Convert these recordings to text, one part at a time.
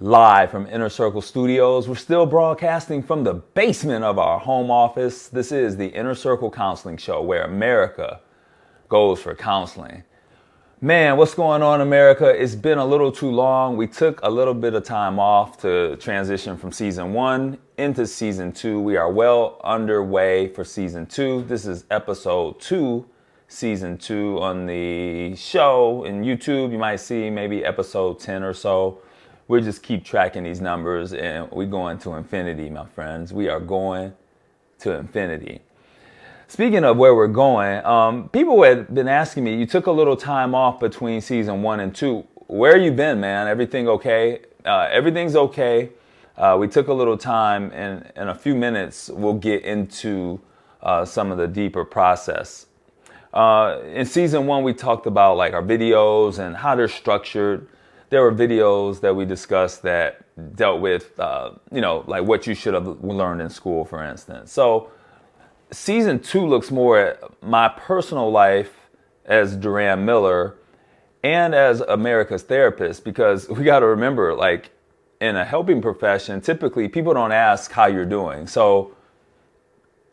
live from Inner Circle Studios. We're still broadcasting from the basement of our home office. This is the Inner Circle Counseling Show, where America goes for counseling. Man, what's going on, America? It's been a little too long. We took a little bit of time off to transition from season 1 into season 2. We are well underway for season 2. This is episode 2, season 2 on the show. In YouTube, you might see maybe episode 10 or so. We just keep tracking these numbers, and we're going to infinity, my friends. We are going to infinity. Speaking of where we're going, people had been asking me, you took a little time off between season 1 and 2. Where you been, man? Everything okay? Everything's okay. We took a little time, and in a few minutes, we'll get into some of the deeper process. In season 1, we talked about like our videos and how they're structured. There were videos that we discussed that dealt with, like what you should have learned in school, for instance. So season 2 looks more at my personal life as Durand Miller and as America's therapist, because we got to remember, like in a helping profession, typically people don't ask how you're doing. So,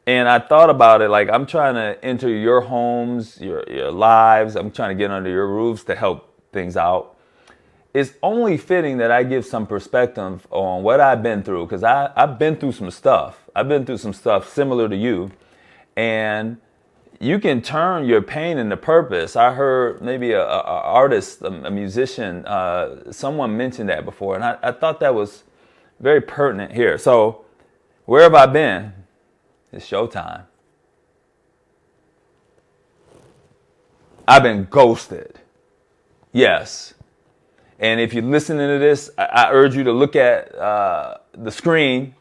and I thought about it, like I'm trying to enter your homes, your lives. I'm trying to get under your roofs to help things out. It's only fitting that I give some perspective on what I've been through, because I've been through some stuff. I've been through some stuff similar to you, and you can turn your pain into purpose. I heard maybe a artist, a musician, someone mentioned that before, and I thought that was very pertinent here. So where have I been? It's showtime. I've been ghosted. Yes. And if you're listening to this, I urge you to look at the screen.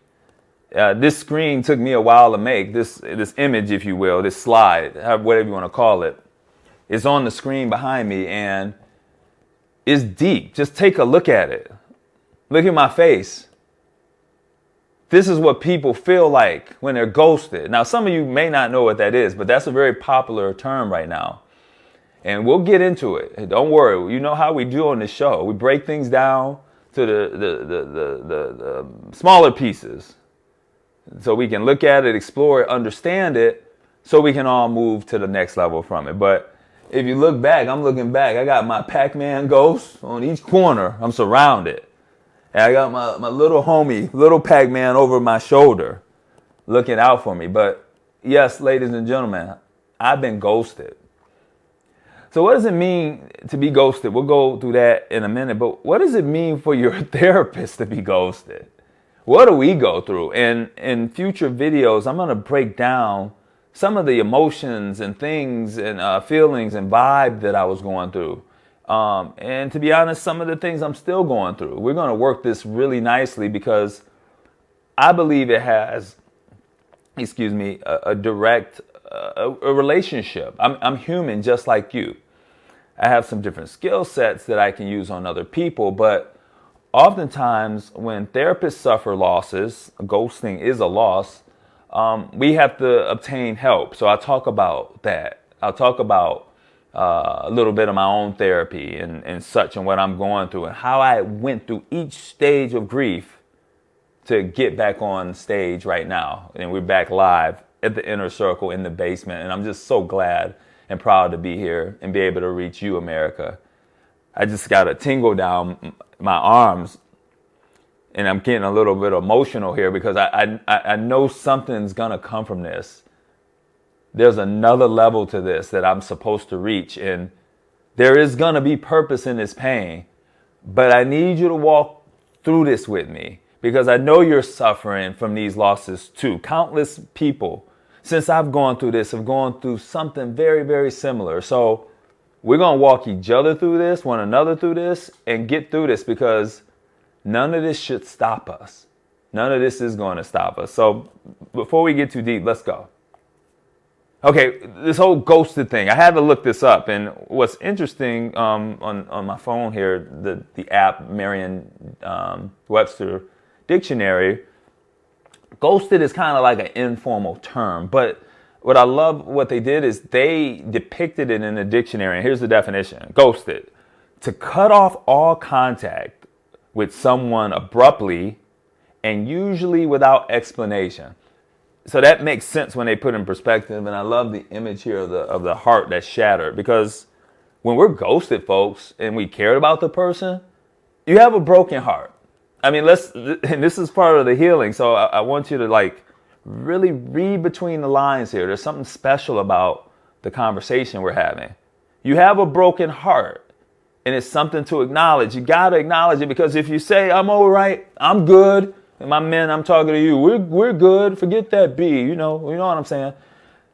This screen took me a while to make. This image, if you will, this slide, whatever you want to call it, is on the screen behind me, and it's deep. Just take a look at it. Look at my face. This is what people feel like when they're ghosted. Now, some of you may not know what that is, but that's a very popular term right now. And we'll get into it. Don't worry. You know how we do on this show. We break things down to the smaller pieces so we can look at it, explore it, understand it, so we can all move to the next level from it. But if you look back, I'm looking back. I got my Pac-Man ghost on each corner. I'm surrounded. And I got my little homie, little Pac-Man over my shoulder looking out for me. But yes, ladies and gentlemen, I've been ghosted. So what does it mean to be ghosted? We'll go through that in a minute, but what does it mean for your therapist to be ghosted? What do we go through? And in future videos, I'm going to break down some of the emotions and things and feelings and vibe that I was going through. And to be honest, some of the things I'm still going through. We're going to work this really nicely because I believe it has, a direct a relationship. I'm human just like you. I have some different skill sets that I can use on other people, but oftentimes when therapists suffer losses, ghosting is a loss, we have to obtain help. So I'll talk about that. I'll talk about a little bit of my own therapy and such, and what I'm going through and how I went through each stage of grief to get back on stage right now. And we're back live at the Inner Circle in the basement. And I'm just so glad and proud to be here and be able to reach you, America. I just got a tingle down my arms, and I'm getting a little bit emotional here because I know something's going to come from this. There's another level to this that I'm supposed to reach, and there is going to be purpose in this pain. But I need you to walk through this with me, because I know you're suffering from these losses too. Countless people, since I've gone through this, have gone through something very, very similar. So we're going to walk each other through this, one another through this, and get through this, because none of this should stop us. None of this is going to stop us. So before we get too deep, let's go. Okay, this whole ghosted thing, I had to look this up. And what's interesting on my phone here, the app Merriam-Webster Dictionary, ghosted is kind of like an informal term, but what I love what they did is they depicted it in the dictionary. And here's the definition. Ghosted: to cut off all contact with someone abruptly and usually without explanation. So that makes sense when they put in perspective. And I love the image here of the heart that's shattered, because when we're ghosted, folks, and we cared about the person, you have a broken heart. I mean, and this is part of the healing. So I want you to like really read between the lines here. There's something special about the conversation we're having. You have a broken heart, and it's something to acknowledge. You got to acknowledge it, because if you say, I'm all right, I'm good, and my men, I'm talking to you, we're good, forget that B, you know what I'm saying,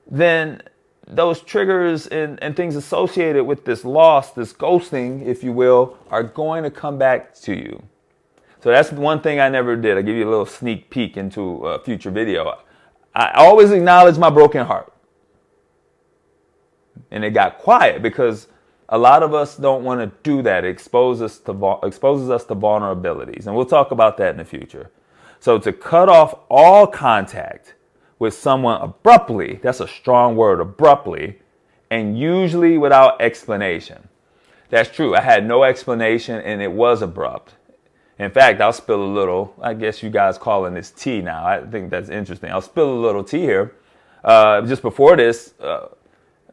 then those triggers and things associated with this loss, this ghosting, if you will, are going to come back to you. So that's one thing I never did. I'll give you a little sneak peek into a future video. I always acknowledge my broken heart. And it got quiet because a lot of us don't want to do that. It exposes us to vulnerabilities. And we'll talk about that in the future. So to cut off all contact with someone abruptly, that's a strong word, abruptly, and usually without explanation. That's true. I had no explanation, and it was abrupt. In fact, I'll spill a little, I guess you guys calling this tea now. I think that's interesting. I'll spill a little tea here. Just before this,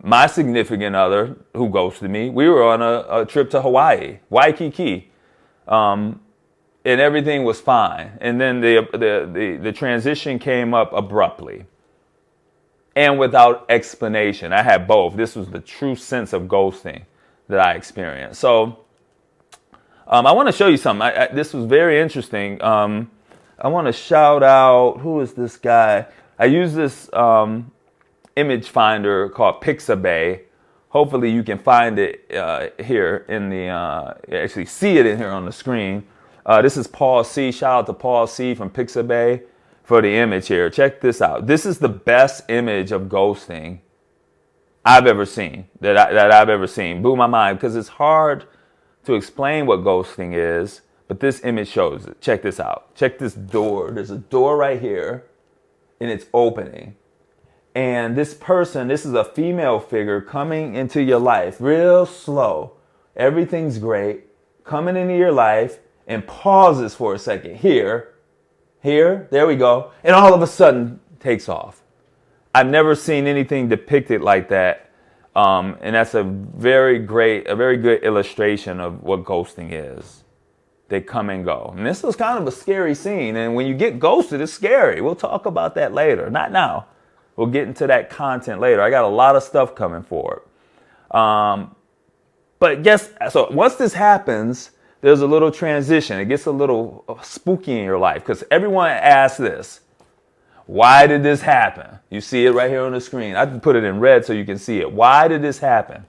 my significant other who ghosted me, we were on a trip to Hawaii, Waikiki, and everything was fine. And then the transition came up abruptly and without explanation. I had both. This was the true sense of ghosting that I experienced. So I want to show you something. This was very interesting. I want to shout out, who is this guy? I use this image finder called Pixabay. Hopefully you can find it here in the, actually see it in here on the screen. This is Paul C. Shout out to Paul C. from Pixabay for the image here. Check this out. This is the best image of ghosting I've ever seen, that I've ever seen. Blew my mind, because it's hard to explain what ghosting is, but this image shows it. Check this out. Check this door. There's a door right here, and it's opening. And this person, this is a female figure coming into your life real slow. Everything's great. Coming into your life and pauses for a second. Here, there we go. And all of a sudden takes off. I've never seen anything depicted like that. And that's a very good illustration of what ghosting is. They come and go. And this was kind of a scary scene. And when you get ghosted, it's scary. We'll talk about that later. Not now. We'll get into that content later. I got a lot of stuff coming forward. But yes, so once this happens, there's a little transition. It gets a little spooky in your life, because everyone asks this. Why did this happen? You see it right here on the screen. I put it in red so you can see it. Why did this happen?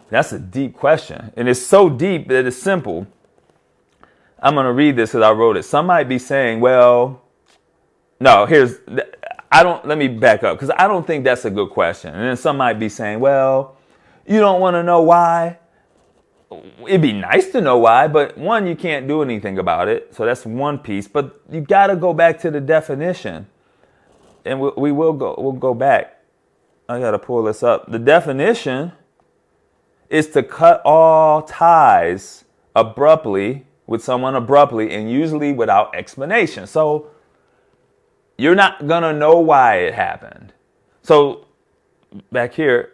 That's a deep question. And it's so deep that it's simple. I'm going to read this as I wrote it. Some might be saying, well, no, let me back up, because I don't think that's a good question. And then some might be saying, well, you don't want to know why. It'd be nice to know why, but one, you can't do anything about it. So that's one piece, but you got to go back to the definition. And we'll go back. I got to pull this up. The definition is to cut all ties abruptly with someone abruptly, and usually without explanation. So you're not going to know why it happened. So back here,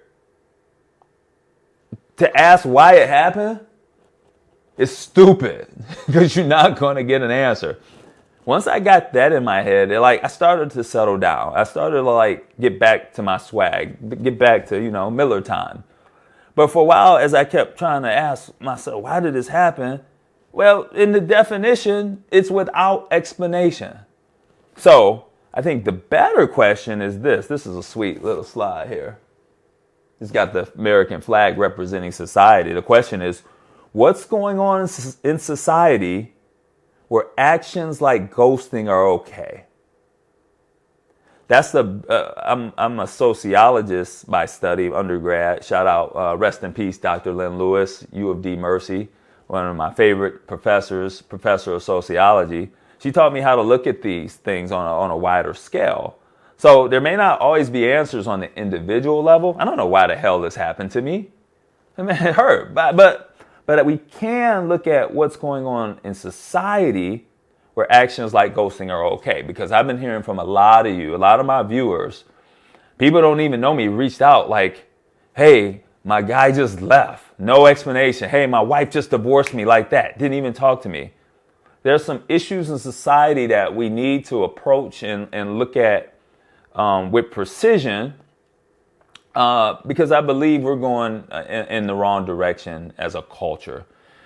to ask why it happened is stupid, because you're not going to get an answer. Once I got that in my head, I started to settle down. I started to get back to my swag, get back to, Miller time. But for a while, as I kept trying to ask myself, why did this happen? Well, in the definition, it's without explanation. So I think the better question is this. This is a sweet little slide here. It's got the American flag representing society. The question is, what's going on in society where actions like ghosting are okay? That's I'm a sociologist by study, undergrad. Shout out, rest in peace, Dr. Lynn Lewis, U of D Mercy, one of my favorite professors, professor of sociology. She taught me how to look at these things on a wider scale. So there may not always be answers on the individual level. I don't know why the hell this happened to me. I mean, it hurt. But But we can look at what's going on in society where actions like ghosting are okay. Because I've been hearing from a lot of you, a lot of my viewers, people don't even know me, reached out like, hey, my guy just left. No explanation. Hey, my wife just divorced me like that. Didn't even talk to me. There's some issues in society that we need to approach and look at with precision because I believe we're going in the wrong direction as a culture.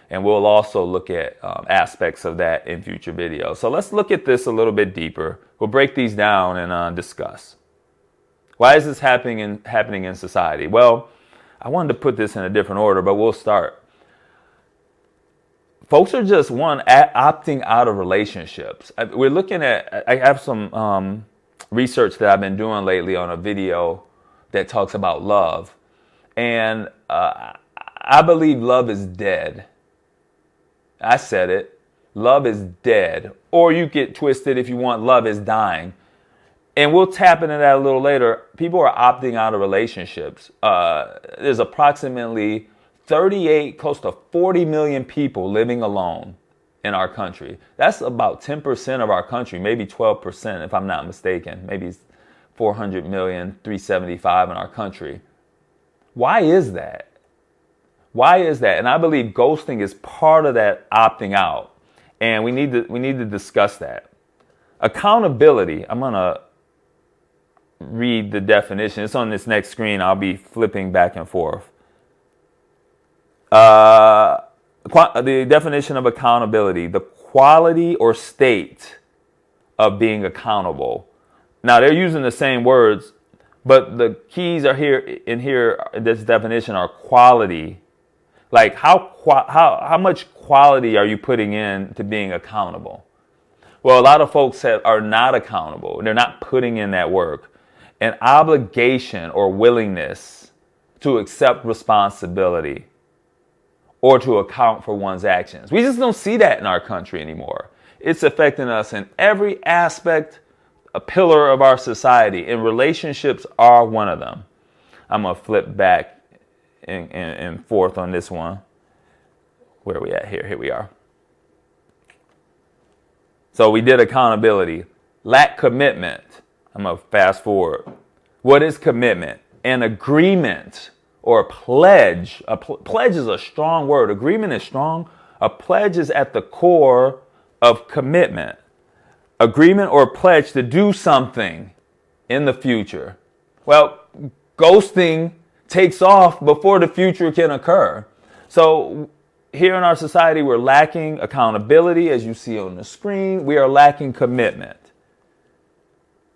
And we'll also look at aspects of that in future videos. So let's look at this a little bit deeper. We'll break these down and discuss. Why is this happening in society? Well, I wanted to put this in a different order, but we'll start. Folks are just, opting out of relationships. We're looking at, I have some research that I've been doing lately on a video that talks about love. And I believe love is dead. I said it. Love is dead. Or you get twisted if you want, love is dying. And we'll tap into that a little later. People are opting out of relationships. There's approximately 38, close to 40 million people living alone in our country. That's about 10% of our country, maybe 12% if I'm not mistaken. Maybe it's 400 million, 375 in our country. Why is that? Why is that? And I believe ghosting is part of that opting out. And we need to discuss that. Accountability. I'm going to read the definition. It's on this next screen. I'll be flipping back and forth. The definition of accountability, the quality or state of being accountable. Now, they're using the same words, but the keys are here in this definition are quality. Like how much quality are you putting in to being accountable? Well, a lot of folks are not accountable. They're not putting in that work. An obligation or willingness to accept responsibility or to account for one's actions. We just don't see that in our country anymore. It's affecting us in every aspect, a pillar of our society, and relationships are one of them. I'm going to flip back and forth on this one. Where are we at here? Here we are. So we did accountability. Lack commitment. I'm going to fast forward. What is commitment? An agreement or a pledge. Pledge is a strong word. Agreement is strong. A pledge is at the core of commitment. Agreement or pledge to do something in the future. Well, ghosting takes off before the future can occur. So here in our society, we're lacking accountability, as you see on the screen. We are lacking commitment.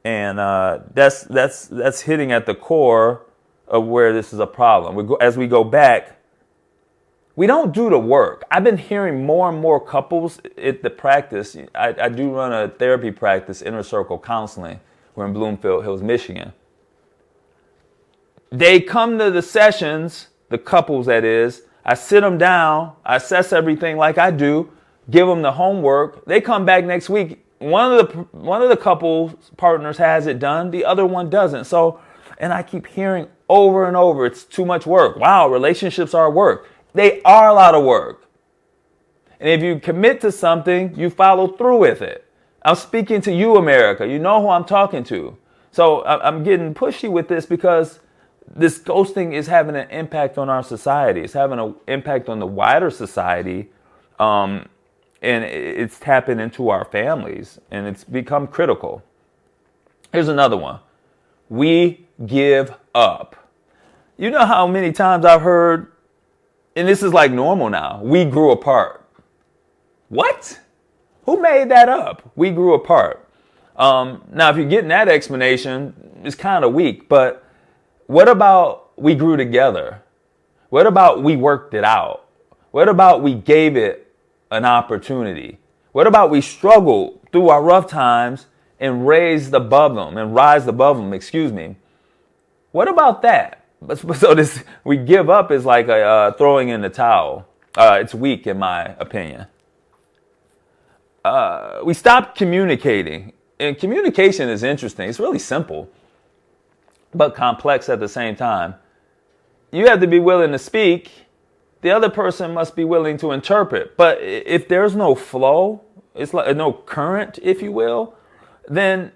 And that's hitting at the core of where this is a problem. As we go back, we don't do the work. I've been hearing more and more couples at the practice. I do run a therapy practice, Inner Circle Counseling. We're in Bloomfield Hills, Michigan. They come to the sessions, the couples that is, I sit them down, I assess everything like I do, give them the homework. They come back next week. One of the couples partners has it done, the other one doesn't. So, and I keep hearing over and over, it's too much work. Wow, relationships are work. They are a lot of work. And if you commit to something, you follow through with it. I'm speaking to you, America. You know who I'm talking to. So I'm getting pushy with this because this ghosting is having an impact on our society. It's having an impact on the wider society. And it's tapping into our families. And it's become critical. Here's another one. We give up. You know how many times I've heard, and this is like normal now, we grew apart. What? Who made that up? We grew apart. Now, if you're getting that explanation, it's kind of weak, but what about we grew together? What about we worked it out? What about we gave it an opportunity? What about we struggled through our rough times and rise above them, excuse me. What about that? So this, we give up is like throwing in the towel. It's weak in my opinion. We stopped communicating. And communication is interesting. It's really simple, but complex at the same time. You have to be willing to speak the other person must be willing to interpret. But if there's no flow, it's like no current, if you will, then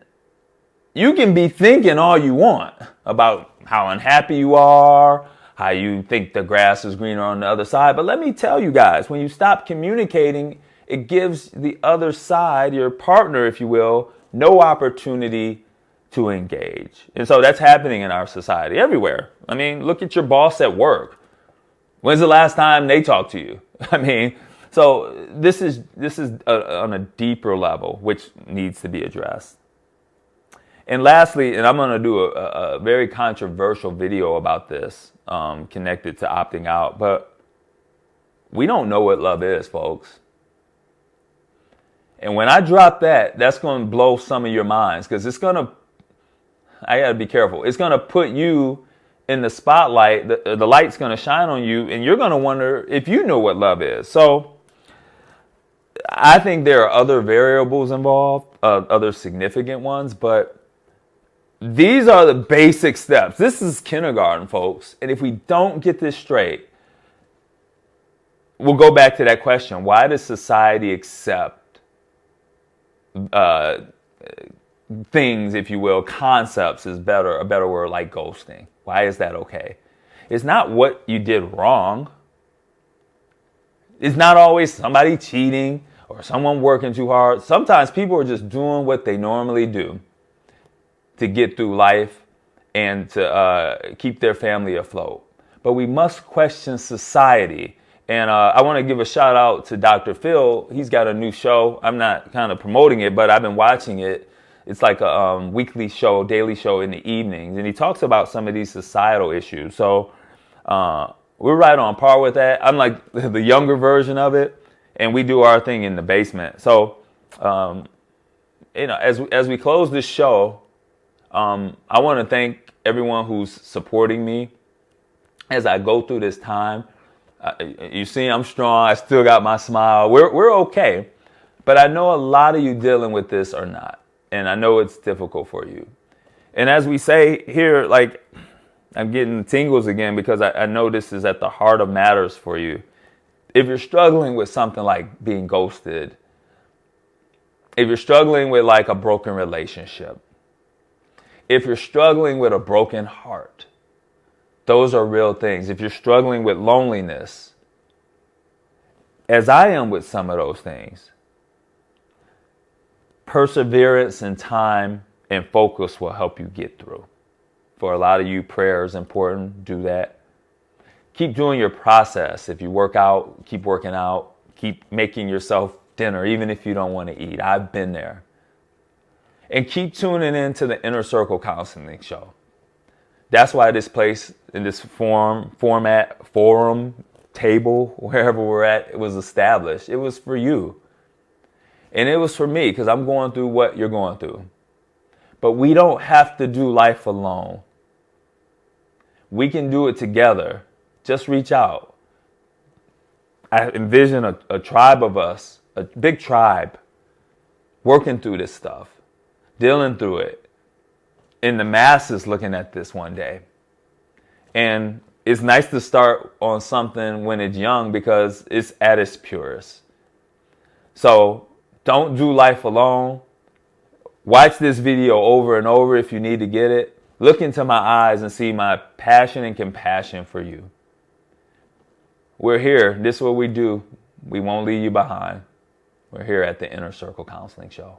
you can be thinking all you want about how unhappy you are, how you think the grass is greener on the other side. But let me tell you guys, when you stop communicating, it gives the other side, your partner, if you will, no opportunity to engage. And so that's happening in our society everywhere. I mean, look at your boss at work. When's the last time they talked to you? I mean, so this is on a deeper level, which needs to be addressed. And lastly, and I'm going to do a very controversial video about this, connected to opting out, but we don't know what love is, folks. And when I drop that, that's going to blow some of your minds, because it's going to, I got to be careful. It's going to put you in the spotlight. The light's going to shine on you, and you're going to wonder if you know what love is. So I think there are other variables involved, other significant ones, but these are the basic steps. This is kindergarten, folks. And if we don't get this straight, we'll go back to that question. Why does society accept things, if you will, concepts is a better word, like ghosting? Why is that okay? It's not what you did wrong. It's not always somebody cheating or someone working too hard. Sometimes people are just doing what they normally do to get through life and to keep their family afloat. But we must question society. And I want to give a shout out to Dr. Phil. He's got a new show. I'm not kind of promoting it, but I've been watching it. It's like a weekly show, daily show in the evenings. And he talks about some of these societal issues. So we're right on par with that. I'm like the younger version of it. And we do our thing in the basement. So, as we close this show, I want to thank everyone who's supporting me as I go through this time. You see, I'm strong. I still got my smile. We're okay. But I know a lot of you dealing with this are not. And I know it's difficult for you. And as we say here, like, I'm getting tingles again because I know this is at the heart of matters for you. If you're struggling with something like being ghosted, if you're struggling with like a broken relationship, if you're struggling with a broken heart, those are real things. If you're struggling with loneliness, as I am with some of those things, perseverance and time and focus will help you get through. For a lot of you, prayer is important. Do that. Keep doing your process. If you work out, keep working out. Keep making yourself dinner, even if you don't want to eat. I've been there. And keep tuning in to the Inner Circle Counseling Show. That's why this place, in this forum, table, wherever we're at, it was established. It was for you. And it was for me, because I'm going through what you're going through. But we don't have to do life alone. We can do it together. Just reach out. I envision a tribe of us, a big tribe, working through this stuff, dealing through it, and the masses looking at this one day. And it's nice to start on something when it's young because it's at its purest. So don't do life alone. Watch this video over and over if you need to get it. Look into my eyes and see my passion and compassion for you. We're here. This is what we do. We won't leave you behind. We're here at the Inner Circle Counseling Show.